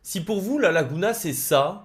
Si pour vous la Laguna c'est ça,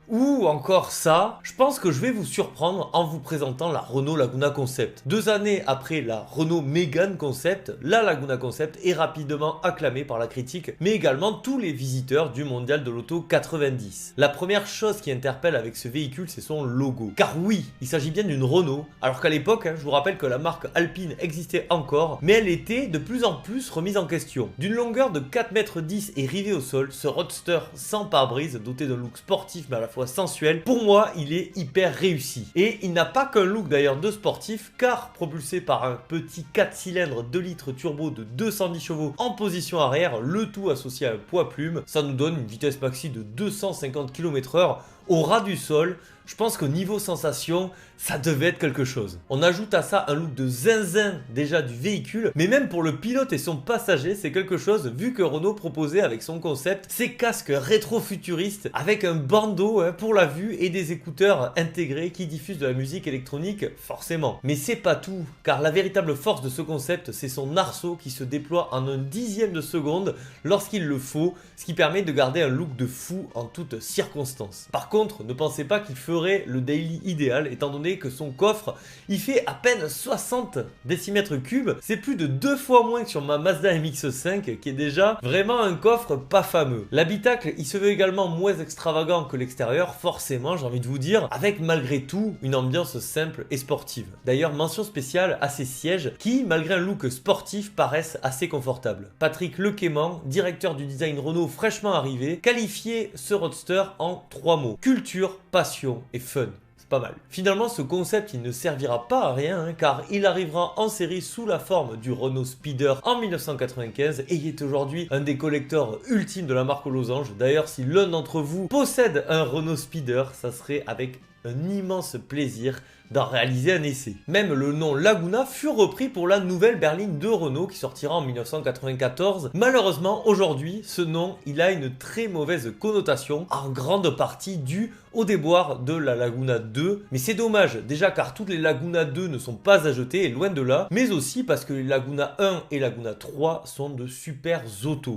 ou encore ça, je pense que je vais vous surprendre en vous présentant la Renault Laguna Concept. 2 années après la Renault Mégane Concept, la Laguna Concept est rapidement acclamée par la critique, mais également tous les visiteurs du mondial de l'auto 90. La première chose qui interpelle avec ce véhicule, c'est son logo. Car oui, il s'agit bien d'une Renault, alors qu'à l'époque, je vous rappelle que la marque Alpine existait encore, mais elle était de plus en plus remise en question. D'une longueur de 4,10 m et rivé au sol, ce roadster sans pare-brise, doté d'un look sportif mais à la fois sensuel, pour moi il est hyper réussi. Et il n'a pas qu'un look d'ailleurs de sportif, car propulsé par un petit 4 cylindres 2 litres turbo de 210 chevaux en position arrière, le tout associé à un poids plume, ça nous donne une vitesse maxi de 250 km/h au ras du sol. Je pense qu'au niveau sensation, ça devait être quelque chose. On ajoute à ça un look de zinzin déjà du véhicule, mais même pour le pilote et son passager, c'est quelque chose vu que Renault proposait avec son concept ses casques rétro-futuristes avec un bandeau pour la vue et des écouteurs intégrés qui diffusent de la musique électronique forcément. Mais c'est pas tout, car la véritable force de ce concept, c'est son arceau qui se déploie en un dixième de seconde lorsqu'il le faut, ce qui permet de garder un look de fou en toutes circonstances. Par contre, ne pensez pas qu'il ferait le daily idéal, étant donné que son coffre il fait à peine 60 décimètres cubes, c'est plus de 2 fois moins que sur ma Mazda MX-5 qui est déjà vraiment un coffre pas fameux. L'habitacle il se veut également moins extravagant que l'extérieur, forcément j'ai envie de vous dire, avec malgré tout une ambiance simple et sportive. D'ailleurs mention spéciale à ces sièges qui, malgré un look sportif, paraissent assez confortables. Patrick Lequément, directeur du design Renault fraîchement arrivé, qualifiait ce roadster en 3 mots: culture, passion et fun. C'est pas mal. Finalement, ce concept, il ne servira pas à rien, car il arrivera en série sous la forme du Renault Speeder en 1995 et il est aujourd'hui un des collecteurs ultimes de la marque aux losanges. D'ailleurs, si l'un d'entre vous possède un Renault Speeder, ça serait avec un immense plaisir d'en réaliser un essai. Même le nom Laguna fut repris pour la nouvelle berline de Renault qui sortira en 1994. Malheureusement, aujourd'hui, ce nom, il a une très mauvaise connotation, en grande partie due au déboire de la Laguna 2. Mais c'est dommage, déjà car toutes les Laguna 2 ne sont pas à jeter, et loin de là, mais aussi parce que les Laguna 1 et Laguna 3 sont de super autos.